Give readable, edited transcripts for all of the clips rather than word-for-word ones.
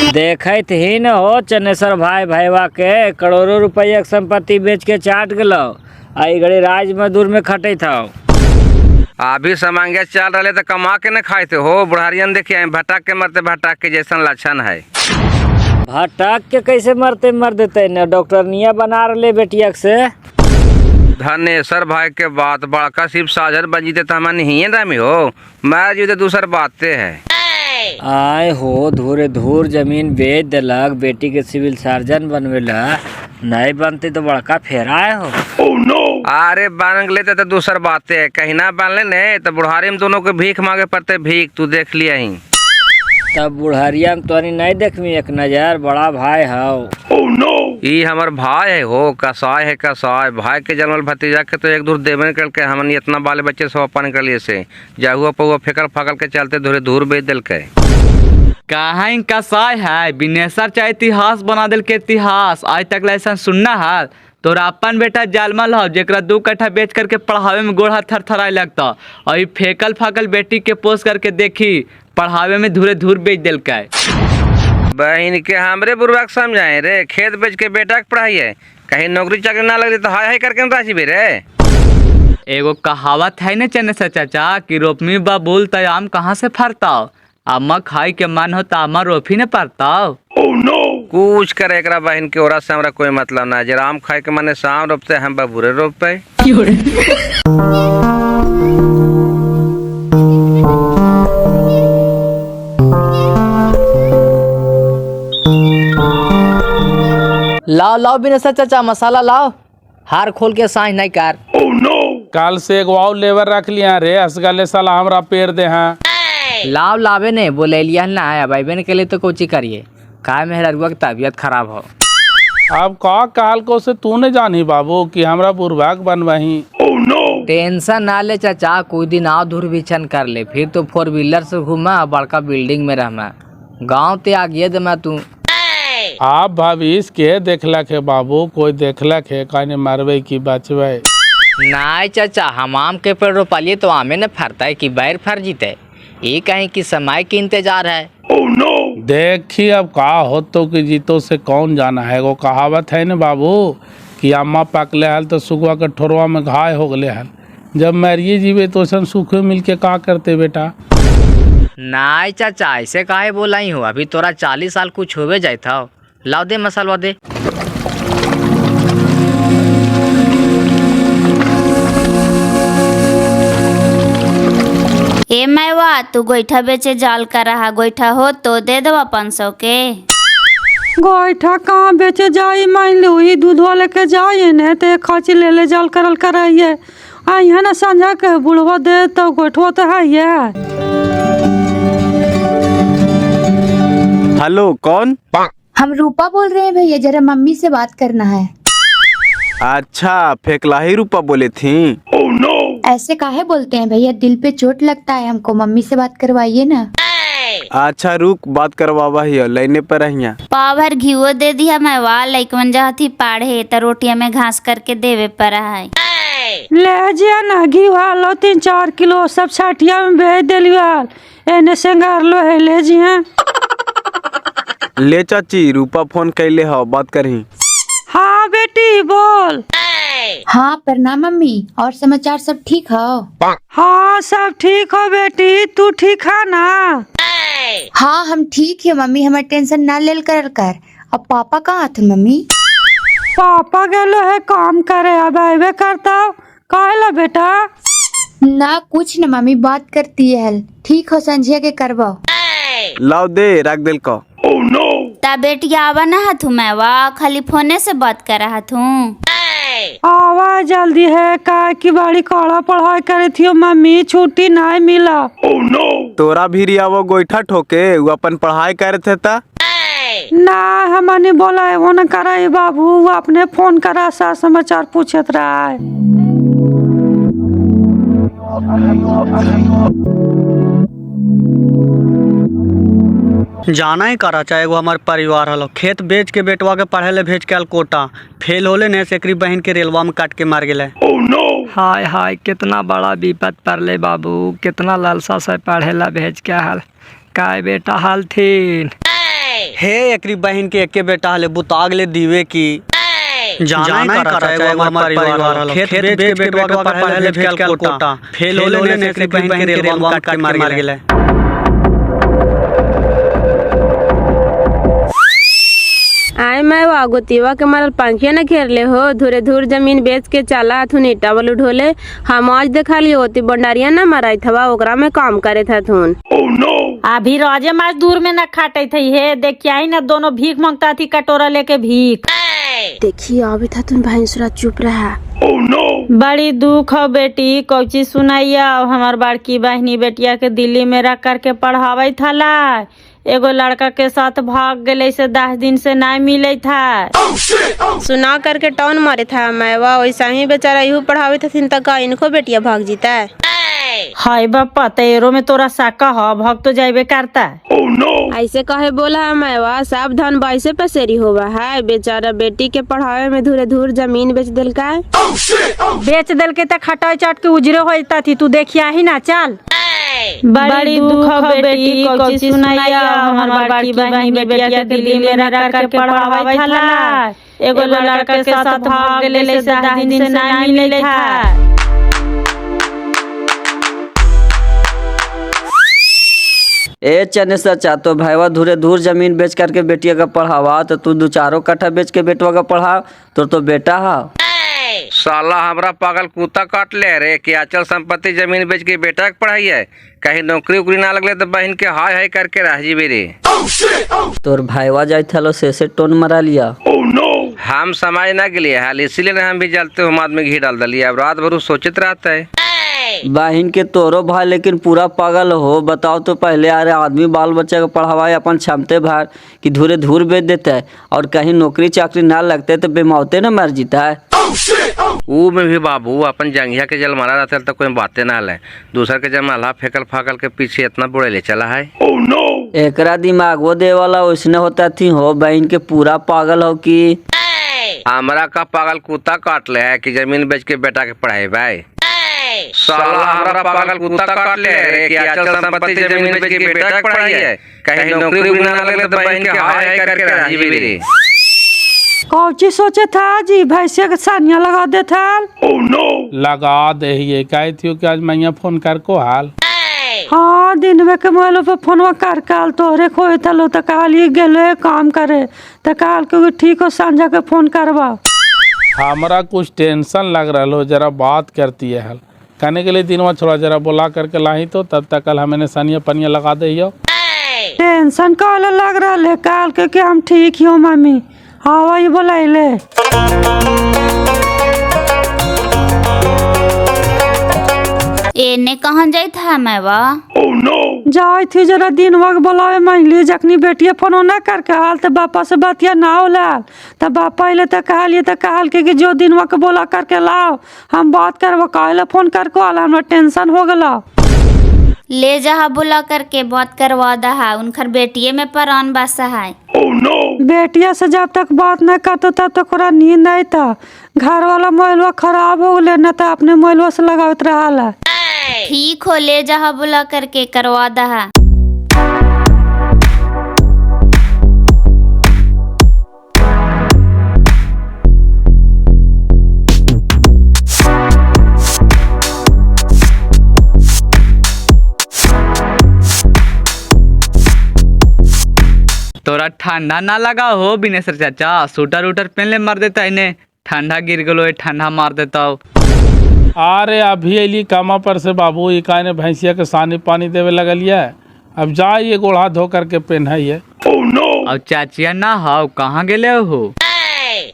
देखत ही न हो चनेसर भाई भैया के करोड़ों रुपया के संपत्ति बेच के चाट गलो। आई घड़ी राज मजदूर में खटे था। अभी समांगे चल रहे तो कमा के न खाते हो। बुढ़ारियन देखिए भटक के मरते, भटक के जैसन लक्षण है। भटक के कैसे मरते मर देते न डॉक्टरनिया बना रहे बेटिया से। धनेश्वर भाई के बात बड़का सिर्फ साजर बन जीते तो हमारे नहीं रामी हो। मैं जीते दूसर बातें है। आए हो धूरे धूर जमीन बेच दिलक, बेटी के सिविल सर्जन बनवेला, नहीं बनते तो बड़का फेराए हो। अरे बन लेते तो दूसर बातें है, कहीं ना बन ले नहीं तो बुढ़ारी में दोनों को भीख मांगे पड़ते। भीख तू देख लिया ही। तब बुढ़ारिया में तो नहीं देखमी एक नजर, बड़ा भाई हो। ये हमार भाई है हो, कसाय है कसाय। भाई के जन्मल भतीजा के तो एक दूर देवे करके हमन इतना बाले बच्चे सब अपन कर लिए से जाहुआ पहुआ फेकल फाकल के चलते धूरे धूर बेच दिल के। कहाँ कसाय है बिनेसर चाहे इतिहास बना दिल के इतिहास। आज तक लाइसें सुनना है। तोरा अपन बेटा जालमल हो जेकरा 2 कट्ठा बेच करके पढ़ावे में गोड़ हाथ थरथराए लगता, और फेकल फाकल बेटी के पोस करके देखी पढ़ावे में धूरे धूर बेच दिल के। बहन के हमरे बुरबाक समझाए रे, खेत बेच के बेटा के पढ़ाई है, कहीं नौकरी चाकरी ना लगी तो हाय हाय करके न राजी भी रे। एगो कहावत है न चने चाचा कि रोपमी बबूल तो आम कहाँ से फरता, आमा खाई के मन हो तो आमा रोपी न पड़ता। कुछ करे एकरा बहन के ओरा से हमरा कोई मतलब ना। जरा आम खाए के मने शाम रोपते हम बबूरे रोपे। लाओ लाओ बिनेसर चाचा मसाला लाओ, हार खोल के साँझ नहीं कर। कल से एक वाव लेबर रख लिया रे, असगले साला हमरा पेड़ दे हैं। लाव लावे ने बोले लिया ना आया भाई बहन के लिए तो कोची करिए, काय मेहरुआ की तबीयत खराब हो। अब का काल को से तू ने जानी बाबू कि हमरा बुरबाक बनवाही। टेंशन ना ले चाचा, कोई दिन आओ दूरबीछन कर ले, फिर तो 4 व्हीलर से घूमा बड़का बिल्डिंग में रहमा, गाँव ते आगे दे मैं तू। आप भविष्य के देखलक है बाबू, कोई देखलक है कहने मरवे की बचवे। नहीं चाचा, हम आम के पेड़ रोपालिए तो आमे न फरता है कि बैर फर जीते, ये कहीं कि समय की इंतजार है। देखी अब का हो तो कि जीतो से कौन जाना है। वो कहावत है न बाबू कि अम्मा पकले हल तो सुगवा के ठोरवा में घाय हो गले हल, जब मरिए जीवे तो सन सूखे मिल के का करते बेटा। नहीं चाचा ऐसे काहे बोला ही हो, अभी तोरा 40 साल कुछ होवे जाए था। लाओ दे मसाला दे। ए मैवा तू गोईठा बेचे जाल कर रहा, गोईठा हो तो दे दवा 500 के। गोईठा कहाँ बेचे जाई, मान लो ही दूध वाले के जाइए न तो एक खाची ले ले जाल करल कराइए। आई है ना संझा के बुढ़वा दे तो गोईठवा तो है ये। हेलो कौन? हम रूपा बोल रहे हैं भैया, जरा मम्मी से बात करना है। अच्छा फेकला ही रूपा बोले थी। ऐसे काहे बोलते हैं भैया, दिल पे चोट लगता है हमको, मम्मी से बात करवाइए ना। अच्छा रुक बात करवावा ही लाइने पर रहिया। पाव भर घीओ दे दिया मैवा, लइकवन जाती पाढ़े तो रोटिया में घास करके देवे पर है। ले जिया ना घी वालो 3-4 किलो सब छाटिया में भेज दिलिया, एने सिंगार लो है ले जिया। ले चाची रूपा फोन कैले हो बात करही। हाँ बेटी बोल। हाँ प्रणाम मम्मी, और समाचार सब ठीक हो? हाँ सब ठीक हो बेटी, तू ठीक है ना? हाँ हम ठीक है मम्मी, हमारे टेंशन ना ले कर। अब पापा कहाँ थे मम्मी? पापा गेलो है काम करे, अब आवे करता कहला बेटा। ना कुछ न मम्मी, बात करती है। ठीक हो संझिया के करवाओ। लाओ दे रख दिल को। ता बेटिया आवा ना हथू मैवा, खाली फोने से बात कर रहा थू। आवा जल्दी है, का की बड़ी कड़ा पढ़ाई करे थी मम्मी, छुट्टी नहीं मिला। तोरा भी आवो गोईठा ठोके, वो अपन पढ़ाई करे थे ता। ना हमने बोला है वो न करे बाबू, वो अपने फोन करा सा समाचार पूछत रहा है। जाना ही करा चाहे वो हमारे परिवार हलो, खेत बेच के बेटवा के पढ़े ले भेज के आल कोटा, फेल होले ने सेकरी बहन के रेलवा में काट के मार गेले। हाय हाय कितना बड़ा विपत पड़ले बाबू, कितना लालसा से पढ़े ला भेज के हाल, काय बेटा हाल थीन। हे एकरी बहन के एके बेटा हले बुताग ले दीवे की जाना ही करा चाहे वो हमार परिवार वाला खेत बेच के बेटवा के पढ़े ले भेज के कोटा फेल होले ने एकरी बहन के रेलवा में काट के मार गेले। आए मैं वो गोतीवा के मारल पंखिया न घेर ले हो धुरे धुर जमीन बेच के चला थुन ईटा वालू ढोले हम आज देखा लियो होती बंडारिया न मराई थवा ओकरा में काम करे था थुन। अभी रोजे मजदूर में न खाटे थी हे देखिया ही न दोनों भीख मांगता थी कटोरा लेके भीख। देखिए अभी था तुम भैंसुरा चुप रहा। बड़ी दुख हो बेटी कौची सुनाइया हमार बड़की बहनी बेटिया के दिल्ली में रख करके पढ़ावे थला एगो लड़का के साथ भाग गए से 10 दिन से नहीं मिले था। सुना करके टाउन मारे था मैं वैसा ही बेचारा यूँ पढ़ावे थे तक इनको बेटिया भाग जीता है। हाय बापा तेरो में तोरा साका हो भाग तो जाइबे करता ऐसे कहे बोला मैं सावधान बाइसे पसेरी होवा है बेचारा बेटी के पढ़ावे में धुरे धुर जमीन बेच दिल का बेच दिल के तक खटाई चाट के उजरे होता थी तू देखिया ही ना चल। बड़ी दुख हो बेटी कौची सुनाइया हमार बड़की बहनी बेटिया के दिल्ली में रख करके पढ़ावे थला एगो लड़का के साथ भाग गए से 10 दिन से नहीं मिले था। ए चने सचा तो भाईवा धुरे धुर जमीन बेच करके बेटिया का पढ़ावा तो तू 2-4 कट्ठा बेच के बेटवा का पढ़ा तो बेटा हा साला हमरा पागल कुत्ता काट ले रे कि अचल संपत्ति जमीन बेच के बेटा के पढ़ाई है कहीं नौकरी उकरी ना लगले तो बहन के हाय हाय करके रह जीबे रे। तोर भाईवा जाय थलो से टोन मरा लिया। हम समाज ना के लिए हाल इसीलिए हम भी जलते हम आदमी घी डाल दिलिए अब रात भर सोचित रहता है। बहन के तोरो भाई लेकिन पूरा पागल हो बताओ तो पहले आ रहे आदमी बाल बच्चा को पढ़ावाए अपन क्षमते भर कि धुरे धुर बेच देता है और कहीं नौकरी चाकरी ना लगते तो बेमौते न मर जीता है। ऊ में भी बाबू अपन जंगिया के जल मारा रहता तो कोई बातें ना ले दूसर के जल माला फेकल फाकल के पीछे इतना बुरे ले चला है। एकरा दिमाग वो दे वाला वैसने होता थी हो बहन के पूरा पागल हो कि हमरा का पागल कुत्ता काट ले है कि जमीन बेच के बेटा के पढ़ाई भाई। साला हमरा पागल कुत्ता काट ले रे कि अचल संपत्ति जमीन बेच के बेटा के पढ़ाई है कहीं नौकरी उकरी ना लगे तो बहन के हाय हाय करके रह जीबे रे। कौची सोचे था जी भैंसिया के सानिया लगा दे था। लगा दे ये कहे थी कि आज मैं फोन कर को हाल हाँ दिन में के मोबाइल पे फोनवा कर काल तोहरे खोए थलो तो कहली गेलो काम करे तो काल के ठीक हो सांझा के फोन करवा। हमरा कुछ टेंशन लग रहा हो जरा बात करती है हल कहने के लिए दिनवा छोड़ा जरा बुला करके लाई तो तब तक कल हमें सानिया पनिया लगा दे। टेंशन काल लग रहा है काल के हम ठीक ही हो मम्मी हाँ वही बोलाइले। एने कहाँ जाई था मैं जाई थी जरा दिन वक्त बोलावे मांगली जखनी बेटिया फोन ना करके हाल तो बापा से बतिया ना होला तो बापा अले तो कहलिए तो कहल के जो दिन वक्त बोला करके लाओ हम बात करवा कहले फोन करके आला हमरा टेंशन हो गला। ले जा बुला करके बात करवा दहा उनकर बेटिए में परान बसा है। बेटिया से जब तक बात नहीं करते तब तक ओकरा नींद नहीं था घर वाला मोबाइलवा खराब हो गए न तो अपने मोबाइलवा से लगावत रहा। ठीक हो ले जा बुला करके करवा दहा। तोरा ठंडा ना लगा हो बिनेश्वर चाचा सूटर उटर पहन ले मार देता इन्हें ठंडा गिर गलो ठंडा मार देता हो। अरे अभी अली कामा पर से बाबू इका ने भैंसिया के सानी पानी देवे लगलिए अब जाइए गोड़ा धो करके पहनाइए। अब चाचिया ना हो कहाँ गेले हो?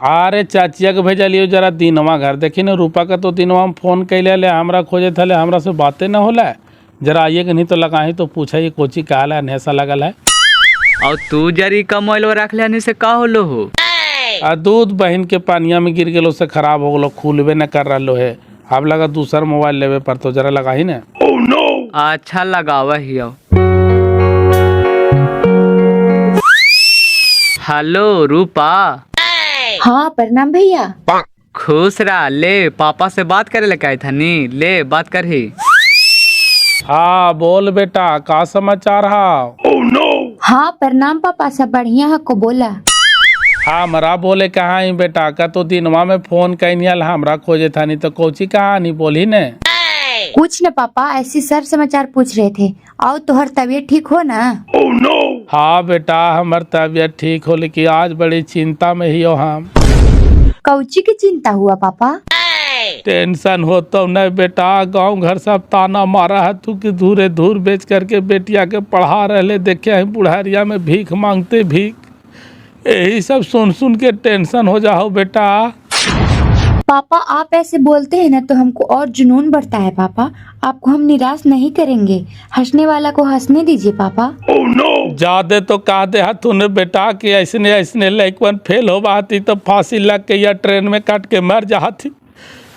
अरे चाचिया के भेजा लियो जरा दिनवा घर देखी न रूपा का तो दिनवा हम फोन कैले ले हमरा खोजे थले हमरा से बातें न होला जरा आइए कि नहीं तो लगाही तो पूछा कोची कहल है नेसा लगल है। और तू जरी कमोल रख ले से का होलो हो? दूध बहन के पानिया में गिर गलो से खराब हो गलो खुलबे न कर रहा है अब लगा दूसर मोबाइल लेवे पर तो जरा लगा ही न। अच्छा लगावा ही। हेलो रूपा। हाँ प्रणाम भैया। खुश रहा ले पापा से बात करे ले कहे था नी ले बात कर ही। हाँ बोल बेटा का समाचार है? हाँ प्रणाम पापा, सब बढ़िया है को बोला। हमरा बोले कहाँ ही बेटा का तो दिनवा में फोन कैनियल हमरा खोजे था नहीं तो कोची कहाँ नहीं बोली ने। कुछ न पापा, ऐसी सर समाचार पूछ रहे थे। आओ तोहर तबीयत ठीक हो ना? हाँ बेटा हमार तबीयत ठीक हो, लेकिन आज बड़ी चिंता में ही हो हम। कौची की चिंता हुआ पापा? टेंशन हो तो न बेटा, गांव घर सब ताना मारा है तू कि धूरे धूर बेच करके बेटिया के पढ़ा रहे, देखे हैं बुढ़ारिया में भीख मांगते भीख। यही सब सुन सुन के टेंशन हो जाओ बेटा। पापा आप ऐसे बोलते हैं ना तो हमको और जुनून बढ़ता है पापा। आपको हम निराश नहीं करेंगे, हंसने वाला को हंसने दीजिए पापा। ज्यादा तो कह दे तूने बेटा कि ऐसने ऐसने लड़कन फेल हो बाती तो फांसी लग के या ट्रेन में काट के मर जाती।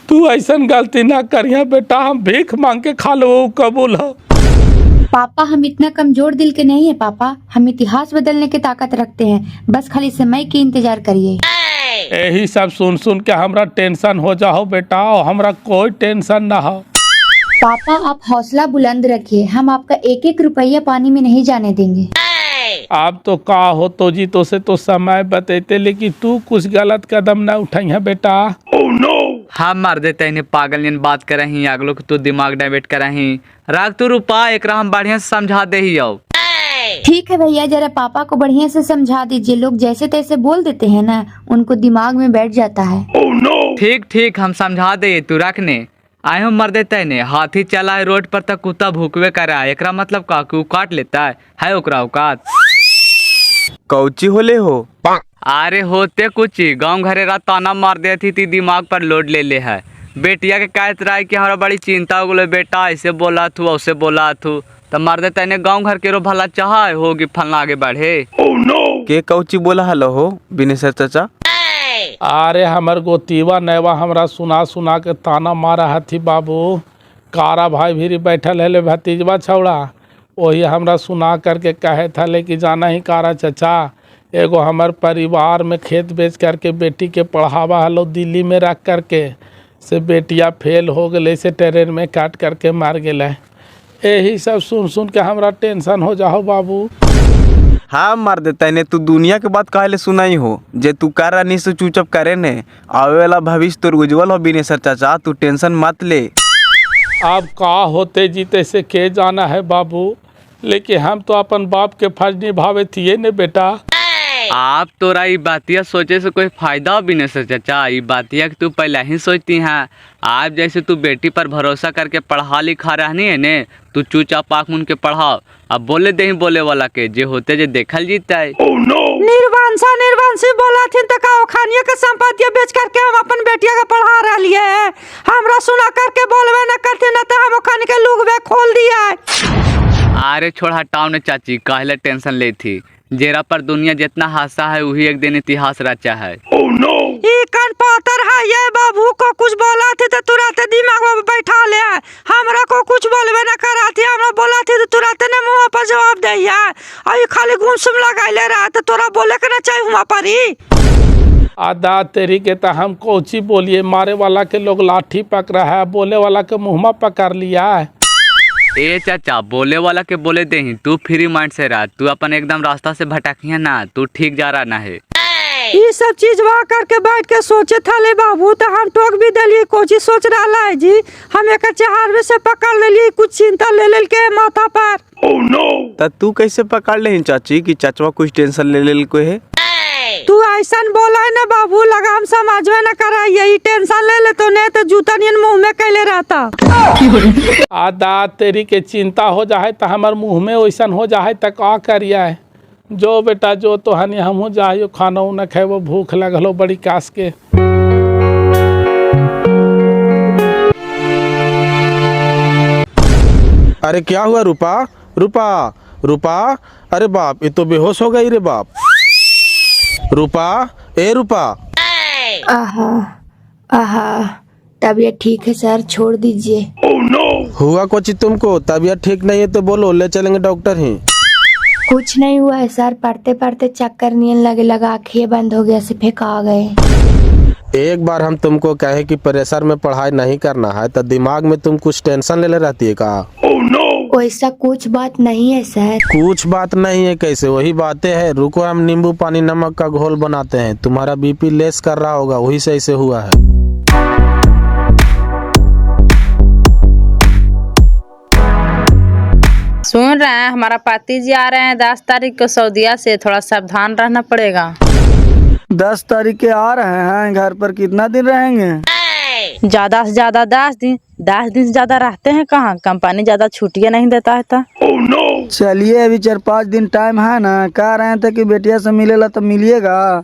तू ऐसा गलती ना करिया बेटा, हम भीख मांग के खा लो वो कबूल हो। पापा हम इतना कमजोर दिल के नहीं है पापा, हम इतिहास बदलने की ताकत रखते हैं, बस खाली समय की इंतजार करिए। यही सब सुन सुन के हमरा टेंशन हो जाओ बेटा, और हमरा कोई टेंशन ना हो। पापा आप हौसला बुलंद रखिए, हम आपका एक एक रुपया पानी में नहीं जाने देंगे। आप तो का हो तो जी तो से तो समय बतेते, लेकिन तू कुछ गलत कदम ना उठाई है बेटा। हम मार देते इन्हें पागल नियन बात कर रही अगलो को तू दिमाग डाइवर्ट कर रही। राग तू रुपा एक हम बढ़िया से समझा दे ही आओ। ठीक है भैया, जरा पापा को बढ़िया से समझा दीजिए, लोग जैसे तैसे बोल देते हैं ना, उनको दिमाग में बैठ जाता है। ठीक ठीक हम समझा दे, तू रखने आए हम मर देता है हाथी चला है रोड पर तक कुत्ता भूकवे करा है, एकरा मतलब का कि काट लेता है ओकरा औकात। कौची होले हो? अरे होते कुछ गाँव घरे रात ताना मार देती थी, दिमाग पर लोड ले ले है। बेटिया के कहत रहा है कि हमारा बड़ी चिंता हो गई, बेटा ऐसे बोला तू वैसे बोला तू, तब मार देता है गाँव घर के रो भला चाह होगी फलना आगे बढ़े। के कौची बोला हलो हो बिनेसर चाचा? अरे हमर गोतीवा नैवा हमरा सुना सुना के ताना मारा हथी बाबू। कारा भाई भी बैठल है भतीजवा छौड़ा, वही हमरा सुना करके कहे था लेकिन जाना ही कारा चचा, एगो हमर परिवार में खेत बेच करके बेटी के पढ़ावा हलो दिल्ली में रख करके, से बेटिया फेल हो गए से ट्रेन में काट करके मार गए। यही सब सुन सुन के हमरा टेंशन हो जाओ बाबू। हाँ मार देता है ने, तू दुनिया के बात काहे ले सुनाई हो? जे तू कर रहा से चुपचाप करे ने, आवे वाला भविष्य तो उज्जवल हो बिनेसर चाचा, तू टेंशन मत ले। अब का होते जीते से के जाना है बाबू, लेकिन हम तो अपन बाप के फर्ज निभावे थिए ने बेटा। आप तोरा ये बातिया सोचे से कोई फायदा भी नहीं चाचा, ये बातिया तू पहले ही सोचती है। आप जैसे तू बेटी पर भरोसा करके पढ़ा लिखा रहनी है ने, तू चुपचाप आँख मुन के पढ़ाओ, अब बोले दे बोले वाला के जे होते जे देखल जीता है। निर्वांशी बोला थी तो का खानिया के संपत्ति बेच करके हम अपन बेटिया के पढ़ा रही है, हमरा सुना करके बोलवे न करते न तो हम खाने के लुगवे खोल दिया। अरे छोड़ हटाओ ने चाची, काहे टेंशन ले थी, जेरा पर दुनिया जितना हादसा है वही एक दिन इतिहास रचा है। कन पातर है ये बाबू को कुछ बोला थी तो तुरंत दिमाग में बैठा ले, हमरा को कुछ बोलवे न करा थी, हमरा बोला थी तो तुरंत ने मुंह पर जवाब दिया, अभी खाली गुमसुम लगा ले रहा तो तोरा बोले के ना चाहिए वहाँ पर ही। आदा तेरी के तो हम कोची बोलिए, मारे वाला के लोग लाठी पकड़ा है, बोले वाला के मुँह पकड़ लिया है। ए चाचा बोले वाला के बोले दे ही, तू फ्री माइंड से रह, तू अपन एकदम रास्ता से भटकिया ना, तू ठीक जा रहा ना है। ये सब चीज वहाँ करके बैठ के सोचे था ले बाबू, तो हम टोक भी दिलिए कोची सोच रहा है जी, हम एक चार से पकड़ ले लिए, कुछ चिंता ले के माथा पर। तो तू कैसे पकड़ ले चाची कि चाचवा कुछ टेंशन ले कोई है? तू ऐसा बोला है ना बाबू, लगा हम समझ में न करा, यही टेंशन ले ले तो नहीं तो जूता नियन मुंह में कैले रहता। आदा तेरी के चिंता हो जाए तो हमार मुंह में वैसा हो जाए तो का करिया है। जो बेटा जो तो हनी हम जाइयो खाना उना खाए, वो भूख लगलो बड़ी कास के। अरे क्या हुआ रूपा? रूपा रूपा, अरे बाप ये तो बेहोश हो गई रे बाप। रूपा, ए रूपा। आहा आहा, तबीयत ठीक है सर, छोड़ दीजिए। हुआ कुछ तुमको? तबीयत ठीक नहीं है तो बोलो, ले चलेंगे डॉक्टर ही। कुछ नहीं हुआ है सर, पढ़ते पढ़ते चक्कर नियन लगे लगा, आँखें बंद हो गया, सिर्फ फेंक आ गए। एक बार हम तुमको कहे कि प्रेशर में पढ़ाई नहीं करना है तो दिमाग में तुम कुछ टेंशन ले रहती है का? वैसा कुछ बात नहीं है सर। कुछ बात नहीं है कैसे, वही बातें हैं। रुको हम नींबू पानी नमक का घोल बनाते हैं। तुम्हारा बीपी लेस कर रहा होगा, वही से ऐसे हुआ है। सुन रहे हैं, हमारा पाती जी आ रहे हैं 10 तारीख को सऊदीया से, थोड़ा सावधान रहना पड़ेगा। 10 तारीख के आ रहे हैं, घर पर कितना दिन रहेंगे? ज्यादा से ज्यादा 10 दिन। 10 दिन से ज्यादा रहते हैं कहाँ, कंपनी ज्यादा छुट्टियाँ नहीं देता है तो। चलिए अभी 4-5 दिन टाइम है ना। कह रहे थे कि बेटिया से मिलेला तो मिलिएगा।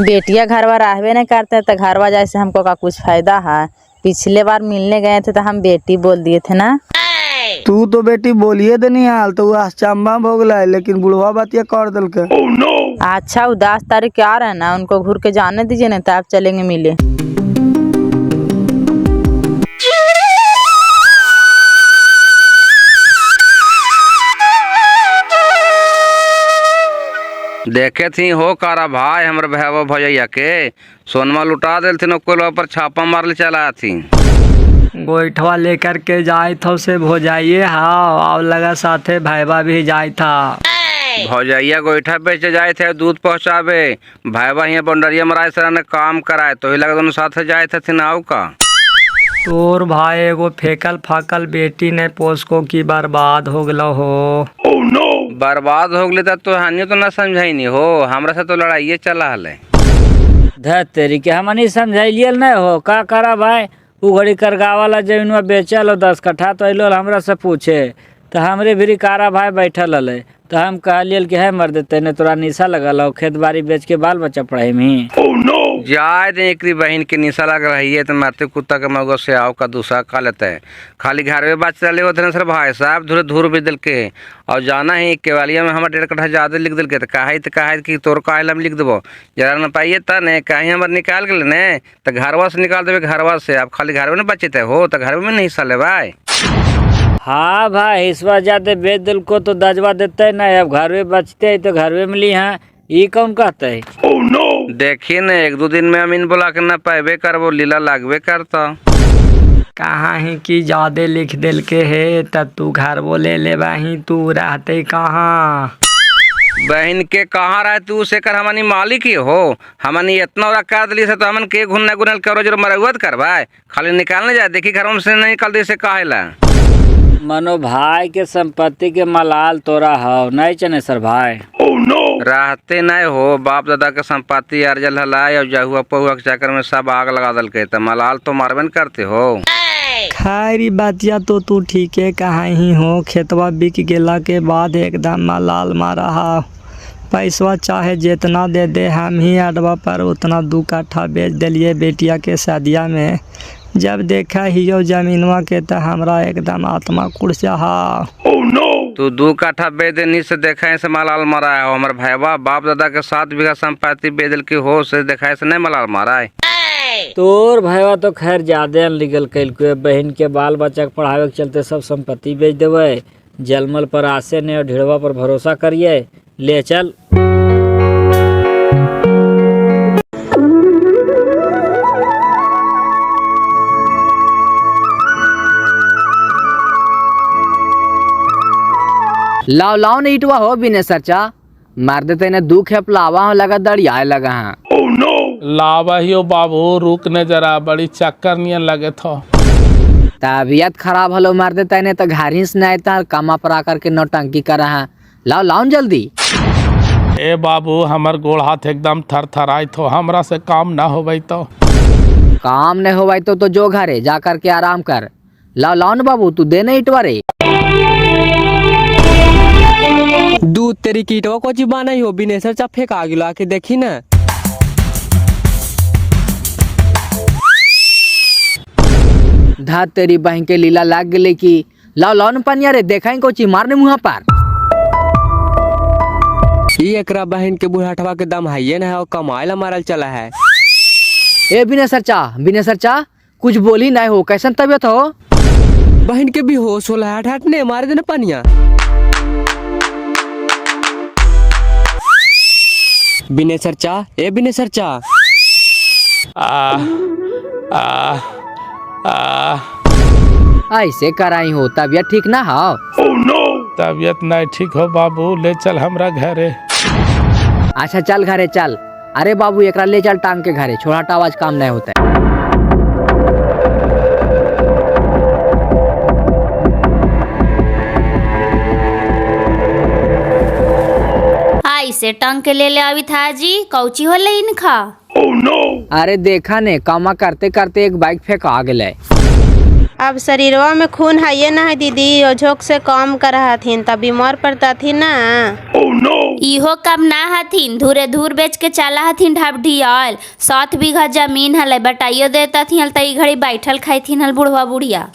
बेटिया घरवा रहबे नहीं करते तो घरवा जैसे हमको का कुछ फायदा है। पिछले बार मिलने गए थे तो हम बेटी बोल दिए थे ना। तू तो बेटी बोलिए देनी हाल तो आश्चंबा भोगला है, लेकिन बुढ़वा बातिया कर दिल के। अच्छा वो 10 तारीख के आ रहे हैं ना, उनको घूर के जाने दीजिए ना, तब चलेंगे मिले। देखे थी हो कारा भाई हमर भैया भैया के सोनमा लुटा दिल थी, कोई पर छापा मारले चला थी। गोईठवा लेकर के जाए था उसे भोजाइए। हाँ और लगा साथे भाईबा भी जाए था। भौजैया गोईठा बेचे जाए थे, दूध पहुँचावे। भाईबा यहाँ बंडरिया मराए सर ने काम कराए, तो ही लगा दोनों साथ जाए थे नाव का। तोर भाई एगो फेकल फाकल बेटी ने पोसको की बर्बाद हो गलो हो। बर्बाद हो गले तो हानि तो ना समझाई नहीं हो, हमरा से तो लड़ाइये चला हले। तेरी के हम नहीं समझाइलियल नहीं हो का करा भाई। उ घड़ी करगा वाला जमीन बेचल 10 कट्ठा, तो अलो हमरा से पूछे तो हमरे भी कारा भाई बैठल हले, तो हम कहलियल कि है मर देते ने तोरा निशा लगल हो, खेत बाड़ी बेच के बाल बच्चा पढ़ाई में। जाए दे एकरी बहन के निशा लग रही है तो मारते कुत्ता के मगो से आओ का दूसरा खा लेते है। खाली घर में बात चले होते सर भाई साहब धुरे धूर भी दिल के। और जाना है केवालिया में हमारे 1.5 कट्ठा ज्यादा लिख दिल के, तो कहा कि तोर काहे हम लिख देबो जरा न पाइए त ने कहीं हमारे निकाल के ने तो घरवा से निकाल देवे। घरवा से आप खाली घर में न बचते हो तो घर में नहीं हिस्सा ले भाई। हाँ भाई इस बार ज्यादा बेच दिल को तो दजवा देते है ना, अब घर में बचते है तो घर में मिली। हाँ ये कौन कहते है। देखिए न 1-2 दिन में अमीन बोला के न पाएबे कर वो लीला लागबे करता। कहाँ ही कि ज्यादा लिख दिल के है, तब तू घर वो ले ले वही तू रहते कहाँ। बहन के कहाँ रहे तू से कर हमारी मालिक ही हो। हमनी इतना और कर दिली से तो हमन के घुनना गुनल करो जो मरउत कर भाई। खाली निकालने जाए देखी घर में से नहीं निकल दे से काहेला। मनो भाई के संपत्ति के मलाल तोरा हो नहीं चने सर भाई। रहते नहीं हो, बाप दादा के संपत्ति अर्जल हलाई और जहुआ पहुआ के चक्कर में सब आग लगा दल के, तो मलाल तो मारबे करते हो। खैरी बातिया तो तू ठीक है कहाँ ही हो। खेतवा बिक गेला के बाद एकदम मलाल मारा हा। पैसवा चाहे जितना दे दे, हम ही अडवा पर उतना 2 कट्ठा बेच दिलिए बेटिया के शादिया में। जब देखा हियो जमीनवा के तो हमरा एकदम आत्मा कुर्सा हा। तू 2 कट्ठा बेच देनी से देखा से मलाल मारा है। हमारे भैया बाप दादा के 7 बीघा संपत्ति बेदल की हो से देखा से नहीं मलाल मारा है। तोर भैया तो खैर ज्यादा अनलीगल कैल के बहन के बाल बच्चा के पढ़ावे के चलते सब संपत्ति बेच देवे। जलमल पर आसे ने और ढिड़वा पर भरोसा करिए। ले चल लाओ लाओ नहीं इटवा हो बिने सरचा मार देते ने दुख है लावा हो लगा दड़ियाए लगा है। लावा ही हो बाबू, रुक ने जरा, बड़ी चक्कर नियन लगे थो। तबीयत खराब हलो मार देते ने तो घर ही से नहीं था कामा पर आकर के नौटंकी कर रहा है। लाओ लाओ जल्दी। ए बाबू हमर गोड़ हाथ एकदम थर थर आई थो, हमरा से काम ना हो भाई तो। काम नहीं हो भाई तो जो घरे जा कर के आराम कर। लाओ लाओ न बाबू तू दे नहीं इटवा रे। दूध तेरी कीटवा को चिबा नहीं हो बिने सर चाफे का गिला के देखी ना। धा तेरी बहन के लीला लाग गले की। लाओ लाओ न पनिया रे देखाई कोची मारने मुँह पर। ये एकरा बहन के बुढ़ाटवा के दम है ना, और कमाएला मारल चला है। ए बिने सरचा कुछ बोली नहीं हो, कैसन तबियत हो। बहन के भी होश होला हट ने मार देना पनिया। बिने सरचा ए बिने सरचा ऐसे कराई हो तबियत ठीक ना हो। तबीयत नहीं ठीक हो बाबू, ले चल हमरा घरे। अच्छा चल घरे चल। अरे बाबू एकरा ले चल टांग के घरे, छोटा आवाज काम नहीं होता है। ऐसे टंग के ले आवी था जी, कौची होले इनका। अरे देखा ने कामा करते करते एक बाइक फेंक आ गए। अब शरीरवा में खून है ये ना है दीदी, ओझोक से काम कर हथिन तब बीमार पड़ता थी ना। इहो कम ना हथिन, धूरे धूर बेच के चला हथिन ढबढियाल। 7 बीघा जमीन हले, बटाइयो देता थी हल, तई घड़ी बैठल खाई थी हल बुढ़वा बुढ़िया।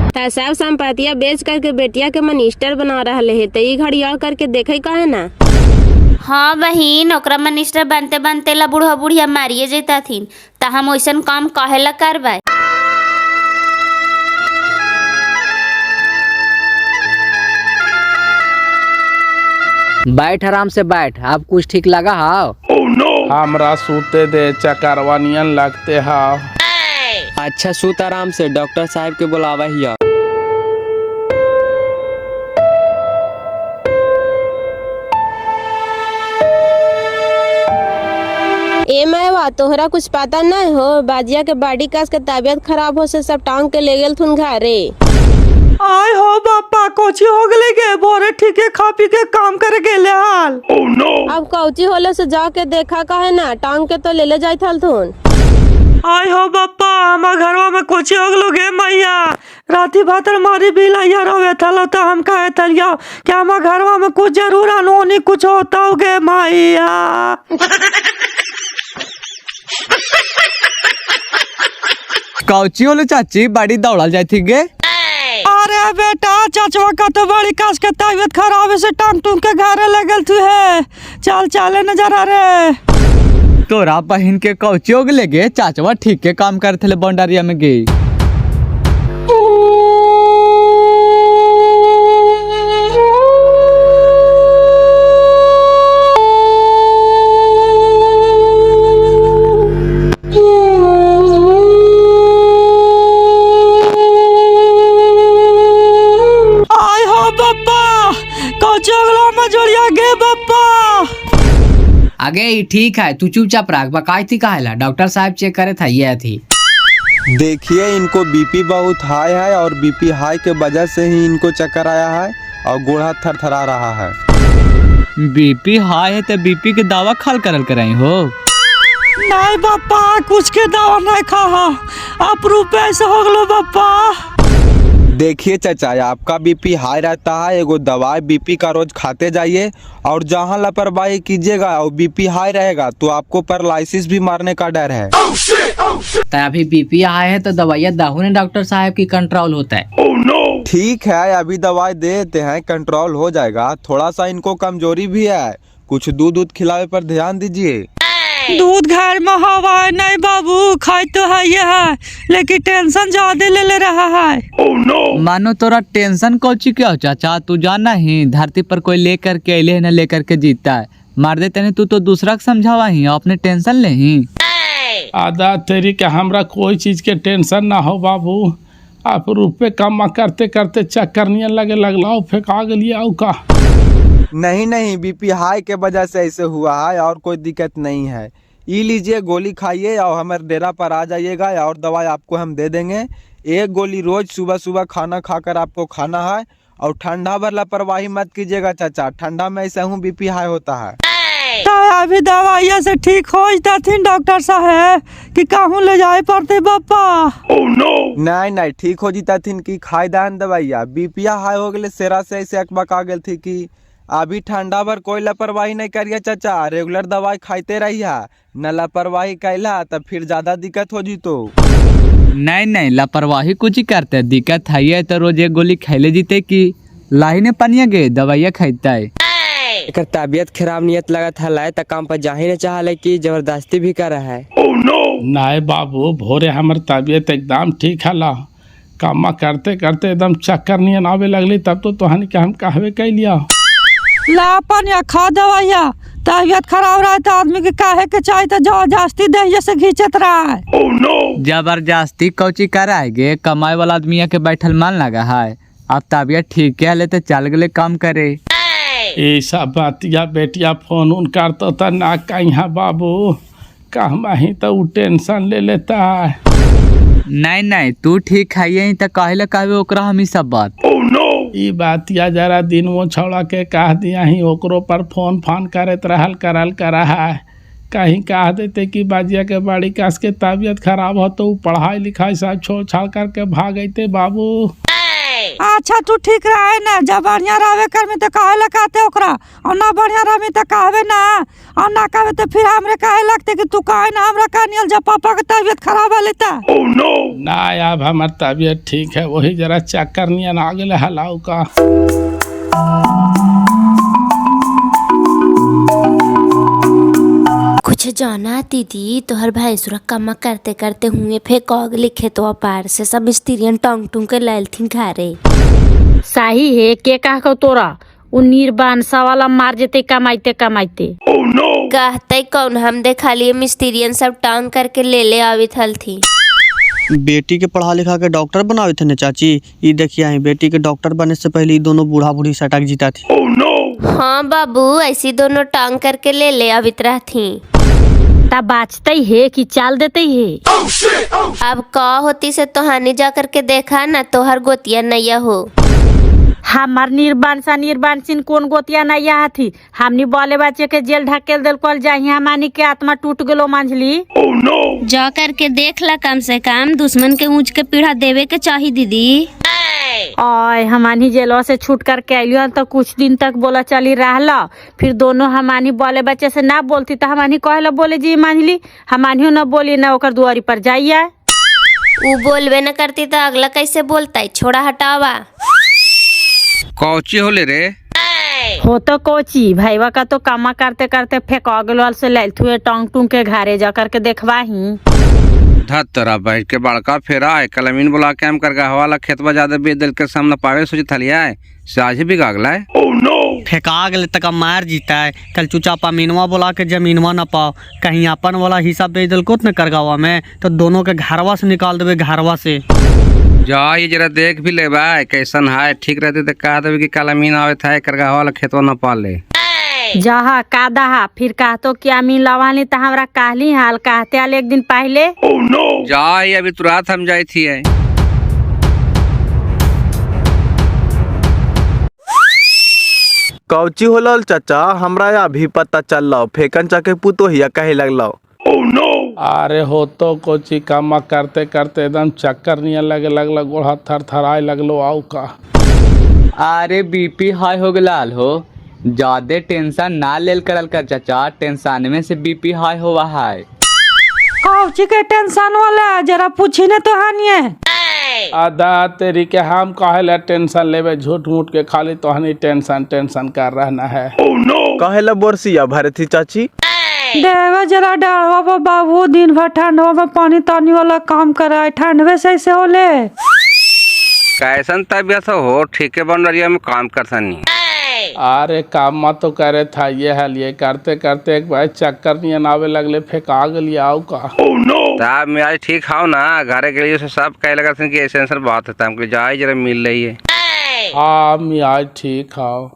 ता सब संपत्तियां बेच करके बेटिया के मिनिस्टर बना रहे है, तई घड़ी और करके देखे काहे ना। हाँ बहिन, ओकरा मिनिस्टर बनते बनते ला बुढ़वा बुढ़िया मारिए जेता थीन, ता हम वैसन काम काहे ला करवाए। बैठ आराम से बैठ, अब कुछ ठीक लगा हाव? हमरा सूते दे, चकरवा नियन लगते हाव। अच्छा सूत आराम से, डॉक्टर साहब के बुलावा हिया। ए मैवा तोहरा कुछ पता नहीं हो, बाजिया के बॉडी कस के तबीयत खराब हो से सब टांग के ले गेल थुन घरे। आय हो बापा, कोची हो गले के बोरे ठीक है, खा पी के काम करे गेले हाल। अब कौची होले से जाके देखा काहे ना, टांग के तो ले ले जाई थल थुन। आय हो बापा, हमार घरवा में कोची हो गलो गे मैया। राती भातर मारी बिलैया रोवे थलो, तो हम कहे थलिया कि हमार घरवा में कुछ जरूर अनहोनी कुछ होता हो गे मैया। कौची होले चाची, बड़ी दौड़ल जाती गे। अरे बेटा, चाचवा का तो बड़ी कस के तबीयत खराब है से टांग टूंग के घरे लगल तू है। चल चले नजर रे। तोरा बहन के कौची हो गले गे, चाचवा ठीक के काम करते थे बंडारिया में गई। आगे ही ठीक है, तू चुपचाप रख। बकाई थी काहेला, डॉक्टर साहब चेक करे था ये थी। देखिए इनको बीपी बहुत हाई है और बीपी हाई के वजह से ही इनको चक्कर आया है और गोड़ हाथ थरथरा रहा है। बीपी हाई है तो बीपी के दवा खाल करल कराई हो। नहीं बापा, कुछ के दवा नहीं खा, आप रुपए से हो गलो बापा। देखिए चाचा, आपका बीपी हाई रहता है, एगो दवाई बीपी का रोज खाते जाइए और जहाँ लापरवाही कीजिएगा और बीपी हाई रहेगा तो आपको पैरालिसिस भी मारने का डर है। तो अभी बीपी हाई है तो दवाइयाँ दाहू ने डॉक्टर साहब की कंट्रोल होता है। ठीक है, अभी दवाई दे देते हैं, कंट्रोल हो जाएगा। थोड़ा सा इनको कमजोरी भी है, कुछ दूध खिलावे पर ध्यान दीजिए। दूध घर में हवा नहीं बाबू, खाई तो है ये है, लेकिन टेंशन ज्यादा ले रहा है। मानो तोरा टेंशन कौची क्या हो चाचा, तू जाना ही धरती पर कोई लेकर के अले न लेकर के जीता है, मार देते नहीं तू तो दूसरा को समझावा ही, अपने टेंशन ले ही। आदा तेरी के हमरा कोई चीज के टेंशन ना हो बाबू। आप रुपए कमा करते करते चक्कर नहीं लगे लगलाओ फेंका गलिए आउ का। नहीं नहीं, बीपी हाई के वजह से ऐसे हुआ है और कोई दिक्कत नहीं है। ये लीजिए गोली खाइए और हमारे डेरा पर आ जाइएगा और दवाई आपको हम दे देंगे। एक गोली रोज सुबह सुबह खाना खाकर आपको खाना है और ठंडा भर लापरवाही मत कीजिएगा चाचा, ठंडा में ऐसा हूँ बीपी हाई होता है। तो अभी दवाइया से ठीक हो जाती डॉक्टर साहब कि कहूँ ले जाए पड़ते बापा। नहीं नहीं, ठीक हो जीता थी कि खाई दान दवाइया। बीपिया हाई हो गए सेरा से ऐसे अकबक आ गई थी कि अभी ठंडा भर कोई लापरवाही नहीं करिए चाचा, रेगुलर दवाई खाते रहिए, न लापरवाही कैला तब फिर ज्यादा दिक्कत हो जी। तो नहीं नहीं, लापरवाही कुछ ही करते, दिक्कत है तो रोज एक गोली खैले जीते कि लाही ने पनिया गे दवाइया खाता है। एक तबियत खराब नियत लगा था लाए तक काम पर जा ही नहीं चाह कि जबरदस्ती भी कर रहा है। नहीं बाबू, भोरे हमार तबियत एकदम ठीक है ला, कामा करते करते एकदम चक्कर नहीं आवे लगली, तब तो तोहनी के हम कहवे कैलिया लापन या खा दवाइया। तबियत खराब रहा तो आदमी के काहे के चाहिए तो जबरदस्ती दहिया से खींचत रहा है। जबरदस्ती कौची कराएगे, कमाए वाला आदमी के बैठल मान लगा है, अब तबियत ठीक है तो चल गए काम करे। ऐसा बातिया बेटिया फोन उन करतो तो ना कहीं बाबू कहमा ही तो उ टेंशन ले लेता है। नहीं नहीं तू ठीक है तो कहले कहबे ओकरा हम ई सब बात। ई बातिया जरा दिन वो छौड़ा के कह दिया ही ओकरो पर फोन फान करत रहल करल करा है। कहीं कह देते कि बाजिया के बाड़ी कास के तबीयत खराब हो तो पढ़ाई लिखाई सब छोड़ छाड़ करके भागते बाबू। अच्छा तू ठीक रहे ना, जब बढ़िया रहे कर में तो कहे लगाते ओकरा, और ना बढ़िया रहे तो कहवे ना, और ना कहवे तो फिर हमरे कहे लगते कि तू कहे ना हमरा कहनियल जब पापा के तबीयत खराब है लेता। ना अब हमार तबीयत ठीक है, वही जरा चक्कर नियन आ गए हलाऊ का। कुछ जाना दीदी तोहर भैंसुरा कमा करते करते हुए फेंक अगले खेतवा पार से सब स्त्रियन टंग टूंग के लैलथिन घरे। सही है के कह को तोरा उ निर्बानसा वाला मार जेते कमाइते कमाइते। कहते कौन हम देखा लिए मिस्त्रियन सब टांग करके ले आवित हलथी। बेटी के पढ़ा लिखा के डॉक्टर बनावे थे न चाची। ये देखिए आई बेटी के डॉक्टर बनने से पहले ये दोनों बूढ़ा बूढ़ी सटक जीता थी। हाँ बाबू ऐसी दोनों टांग करके ले आवित रहथी। तब बाचते है कि चाल देते है। अब का होती से तोहानी जा करके देखा न तोहर गोतिया नैया हो। हमार निर्बानसिन कौन गोतिया नैया थी। हमनी बोले बच्चे के जेल ढकेल दिल कल जाही हमानी के आत्मा टूट गलो मंझली। जा करके देख ला, कम से कम दुश्मन के ऊंच के पीढ़ा देवे के चाहिए दीदी। और हमानी जेलों से छूट करके आइलियो तो कुछ दिन तक बोला चली रहला, फिर दोनों हमानी बोले बच्चे से ना बोलती तो हमानी कहला बोले जी मंझली, हमानी न बोली ना ओकर दुआरी पर जाइए। वो बोलबे न करती तो अगला कैसे बोलता है, छोड़ा हटावा। कौची होले रे? हो तो कोची भाईवा का तो कामा करते करते फेंका गल से लैलथुए टंग टूंग के घरे जा करके देखवाही। धतरा बैठ के बड़का फेरा है कलमीन बुला के हम कर वाला खेतवा ज्यादा बेच दिल के सामने पावे सोची थलिया है साझे भी गागला है। फेंका गले तक मार जीता है। कल चुचा पामीनवा बोला के जमीनवा न पाओ, कहीं अपन वाला हिस्सा बेच दिल को न करगावा में तो दोनों के घरवा से निकाल देवे घरवा से। जा ये जरा देख भी ले भाई कैसन है, ठीक रहते तो कह देवे कि कलमीन आवे था करगा वाला खेतवा न पाल ले। जहा का दहा फिर कहतो कि अमीन लवानी तो हमरा कहली हाल कहते आल एक दिन पहले। जा ये अभी तुरंत हम जाई थी है। कौची होलल चाचा हमरा अभी पता चल फेकन चाके पुतो हिया कहे लगलो। अरे हो तो कोची कामा करते करते एकदम चक्कर नियन लगे लगल, गोड़ा थर थराए लगलो आऊ का। अरे बीपी हाई हो गलाल हो, ज्यादा टेंशन ना लेल करल कर चाचा, टेंशन में से बीपी हाई हुआ है। कौची के टेंशन वाला जरा पूछी ने तो हानिए। आदा तेरी के हम काहेला टेंशन लेवे, झूठ मूठ के खाली तोहनी टेंशन कर रहना है। कहेला बोरसिया भरे थी चाची। देवे जरा डरवा बाबू, दिन भर ठंडवा में पानी तानी वाला काम करे, ठंडवे से ऐसे होले। कैसन तबियत हो, ठीक है बनरिया में काम कर सनी। अरे काम तो करे था ये हाल, ये करते करते एक बार चक्कर नियन आवे लगले, फेंका गली आऊ का। तब मैं आज ठीक हाउ ना, घरे के लिए सब कह लगा कि ऐसे बात है, हमको जाए जरा मिल रही है। हाँ मैं आज ठीक हाउ।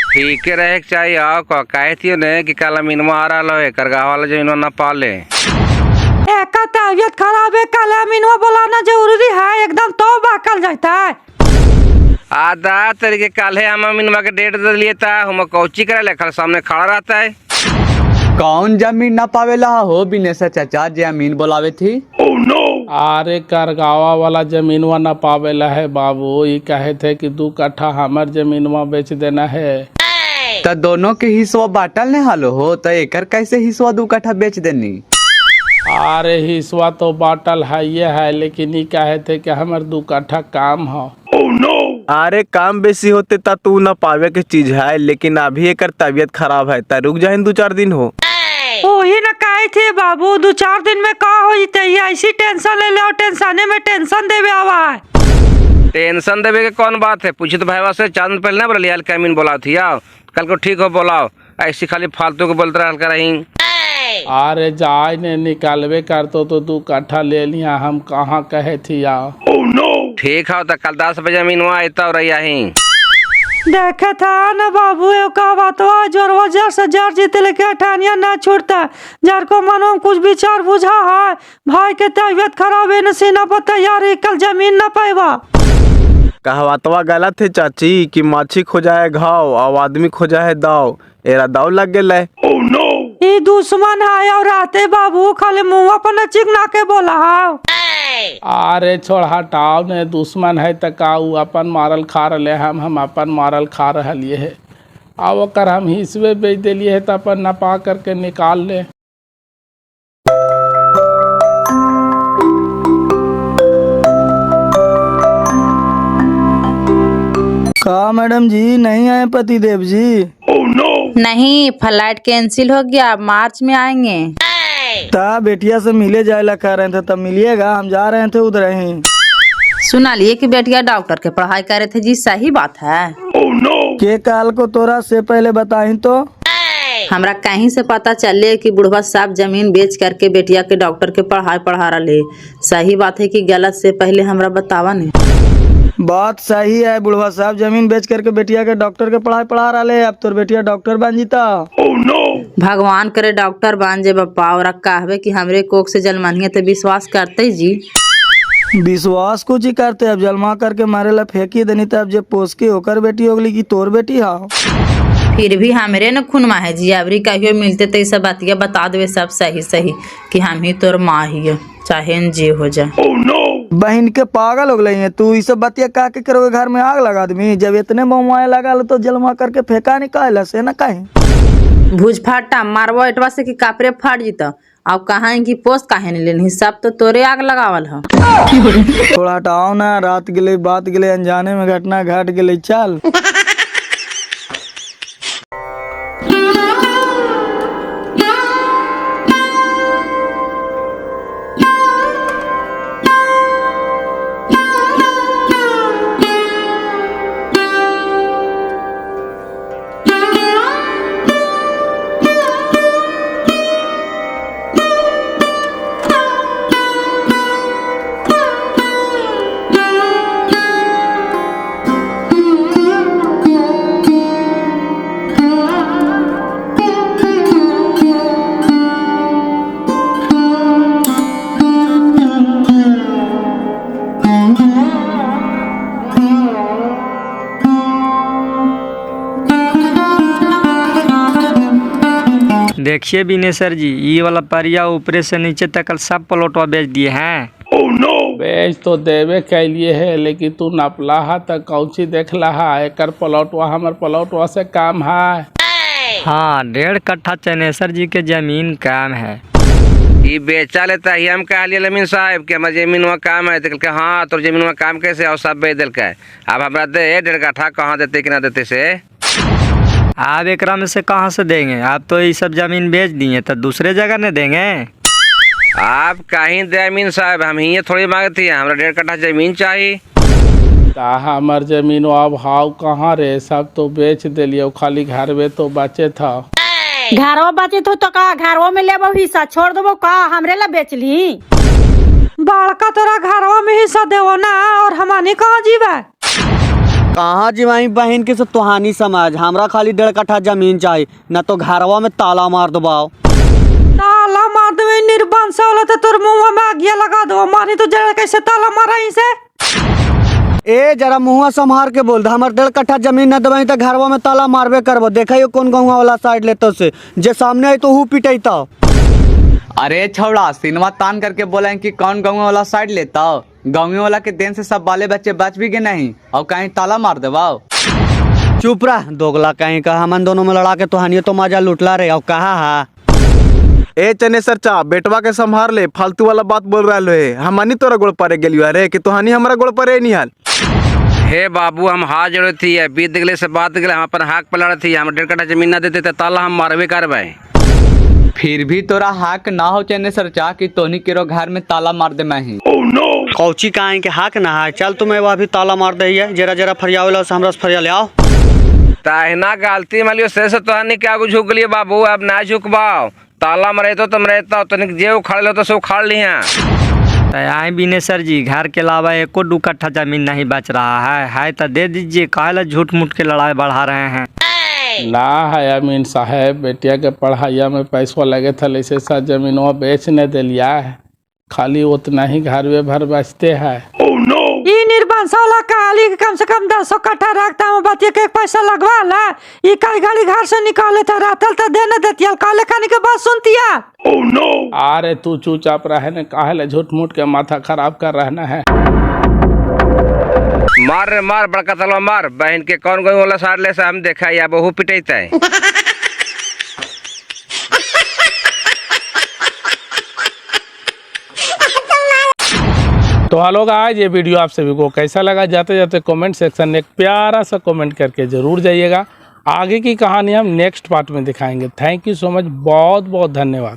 ठीक रहे चाहिए आओ का कहे थी ने कि कल मीनवा आ रहा है करगा वाला जो इन्होंने न पाले। एका तबियत खराब है, कल अमीनवा बुलाना जरूरी है एकदम, तो बाकल जाता है। आधा तरीके कल है हम मीनवा के डेट दे लिए था, हम कौची करे लेखल सामने खड़ा रहता है। कौन जमीन ना पावेला हो बिनेश्वर चाचा जमीन बोलावे थी। अरे करगावा वाला जमीनवा न पावेला है बाबू, ये कहे थे कि 2 कट्ठा हमार जमीनवा बेच देना है। तो दोनों के हिस्सा बांटल ने हालो हो, तो एकर कैसे हिस्सा 2 कट्ठा बेच देनी। अरे हिस्सा तो बाटल है ये है, लेकिन ये कहे थे कि हमार 2 कट्ठा काम हो। अरे काम बेसी होते ता तू न पावे के चीज है, लेकिन अभी एकर तबीयत खराब है ता रुक जाए 2-4 दिन हो। वही न कहे थे बाबू 2-4 दिन में का हो जते, ऐसी टेंशन ले लो, टेंशने में टेंशन देवे आवा है। टेंशन देवे के कौन बात है, पूछे तो भाईवा से चांद पहले ना बोलिए कमीन बोला थी आओ कल को ठीक हो बोलाओ, ऐसी खाली फालतू को बोलते रह कर रही। अरे जाए ने निकालवे कर तो 2 कट्ठा ले लिया, हम कहाँ कहे थी आओ। ठीक है तो कल 10 बजे मीनवा आता और यही देखे था न बाबू यो का बातवा जोरवा जर से जर जीते लेके ठानिया ना छूटता जर को मनो में कुछ विचार बुझा है भाई के तबीयत खराब है न सीना पर तैयारी कल जमीन ना पाएगा। कहवातवा गलत है चाची कि माछी खोजा है घाव और आदमी खोजा है दाव। एरा दाव लग गया है। ई दुश्मन है और आते बाबू खाली मुंह पर न चिकना के बोला है। अरे छोड़ हटाओ ने दुश्मन है त का उ अपन मारल खा रहे हम अपन मारल खा रहे है। अब ओकर हम हिस्से बेच दिलिए है तो अपन नपा करके निकाल ले। का मैडम जी नहीं आए पति देव जी? नहीं फ्लाइट कैंसिल हो गया, मार्च में आएंगे। ता बेटिया से मिले जाए ला कह रहे थे तब मिलिएगा, हम जा रहे थे उधर ही। सुना लिए कि बेटिया डॉक्टर के पढ़ाई कर रहे थे जी, सही बात है। के काल को तोरा से पहले बताई तो हमरा कहीं से पता चले कि बुढ़वा साहब जमीन बेच करके बेटिया के डॉक्टर के पढ़ाई पढ़ा रहे। सही बात है कि गलत से पहले हमरा बतावा नहीं। बात सही है, बुढ़वा साहब जमीन बेच करके बेटिया के डॉक्टर के पढ़ाई पढ़ा रहे। अब तोर बेटिया डॉक्टर बन जीता। भगवान करे डॉक्टर बन जे बप्पा और कहवे कि हमरे कोख से जलमनिया तो विश्वास करते जी। विश्वास कुछ ही करते, अब जलमा करके मारे ला फेंकी देनी तब जे पोस के होकर बेटी होगली की तोर बेटी हा। फिर भी हमरे न खून माँ है जी, अबरी कहियो मिलते तो सब बातिया बता देवे सब सही सही कि हम ही तोर माँ ही है, चाहे जे हो जाए। बहन के पागल हो गई है तू, ये सब बातिया का के करोगे, घर में आग लगा दमी। जब इतने मोमाए लगा लो तो जलमा करके फेंका निकाल से न कहे भूज फाटा मारवा इटवा से कि कापरे फाट जीता। अब कहा की पोस्ट काहे नहीं लेनी, सब तो तोरे आग लगावल है। थोड़ा हटाओ ना, रात गले बात गले अनजाने में घटना घट गई। चल देखिए बिनेसर जी, ये वाला परिया ऊपरे से नीचे तक सब प्लॉटवा बेच दिए हैं। बेच तो देवे कैलिए है लेकिन तू नपला है तो कौची देखला है। एकर प्लॉटवा हमर प्लॉटवा से काम है। हाँ 1.5 कट्ठा चनेसर जी के जमीन काम है। ये बेचा लेता ही हम कह लिए लमीन साहब कि हमारा जमीन वहाँ काम है तो हाँ तो जमीन वहाँ काम कैसे और सब बेच दिल का। अब हमरा दे 1.5 कट्ठा कहाँ देते कि ना देते से। आप एकरा में से कहाँ से देंगे? आप तो ये सब जमीन बेच दिए तो दूसरे जगह नहीं देंगे। आप कहीं दे अमीन साहब, हम ही थोड़ी मांगती है, हमरा 1.5 कट्ठा जमीन चाहिए। हमार जमीन अब हाउ कहाँ रे, सब तो बेच दिलिए, खाली घर में तो बचे था। घरवा बचे तो का घरवा में लेबो हिस्सा छोड़ देबो का हमरे ला बेच ली। बड़का तोरा घरवा में हिस्सा देवो ना और हमानी कहाँ जीवा। कहाँ जीवाई बहन के से तुहानी समाज, हमरा खाली 1.5 कट्ठा जमीन चाहिए, न तो घरवा में ताला मार दबाओ। ताला मार देवे निर्बंस होला तो तोर मुंह में आगिया लगा दो। मानी तो जरा कैसे ताला मारा इसे। ए जरा मुँह संभार के बोल, हमर 1.5 कट्ठा जमीन न दबाई तो घरवा में ताला मारबे करबो। देखा कौन गाँव वाला साइड लेते से, जे सामने आई तो हु पिटैता। अरे छौड़ा सिनेमा तान करके बोला कि कौन गाँव वाला साइड लेता। गाँव वाला के देन से सब बाले बच्चे बच भी गए नहीं और कहीं ताला मार देवाओ। चुप रह दोगला कहीं का, हमन दोनों में लड़ा के तुहानी तो मजा लुटला रहे। और कहा हा ए चनेसर चा बेटवा के संभार ले, फालतू वाला बात बोल रहा है। हमनी तोरा गोड़ परे गेलियो अरे कि तुहानी हमारा गोड़ परे नहीं हाल। हे बाबू हम हाथ जोड़े थी है, बीत गले से बात गले, हम अपन हाथ पलड़ थी, हम 1.5 कट्ठा जमीन ना देते तो ताला हम मारबे करबे। फिर भी तोरा हक ना हो चनेसर चा कि तोनी केरो घर में ताला मार दे मैं ही। कौची कहाँ के हक ना है। चल तुम्हें वह भी ताला मार दे, जरा जरा फरियावेला से हमरा से फरिया ले आओ। ताहिना गलती मालियो से तुहानी क्या झुक गलिए बाबू, अब ना झुकबाओ। ताला मरे तो तुम रहता तनिक जे उखाड़ लो तो सब उखाड़ लिया। आई बिनेसर जी, घर के अलावा एको 2 कट्ठा जमीन नहीं बच रहा है तो दे दीजिए, काहे झूठ मूठ के लड़ाई बढ़ा रहे हैं। ना है अमीन साहब, बेटिया के पढ़ाइया में पैसा लगे था, ऐसे सा जमीनवा बेचने दिलिया है, खाली उतना ही घर में भर बचते हैं। ई निर्बंस वाला काली कम से कम 10 कट्ठा रखता हूँ, बतिया के पैसा लगवा ला। ई कई गाड़ी घर से निकाले था, रातल तो देने देती, काले खाने के बाद सुनतिया। अरे तू चुपचाप रहने, काहे ले झूठ मूठ के माथा खराब कर रहना है। मार रे मार, बड़का तलवा मार, बहन के कौन कोई वाला सार ले से हम देखा या बहु पिटेता है। तो हेलो गाइस, ये वीडियो आप सभी को कैसा लगा, जाते जाते कमेंट सेक्शन में एक प्यारा सा कमेंट करके जरूर जाइएगा। आगे की कहानी हम नेक्स्ट पार्ट में दिखाएंगे। थैंक यू सो मच, बहुत बहुत धन्यवाद।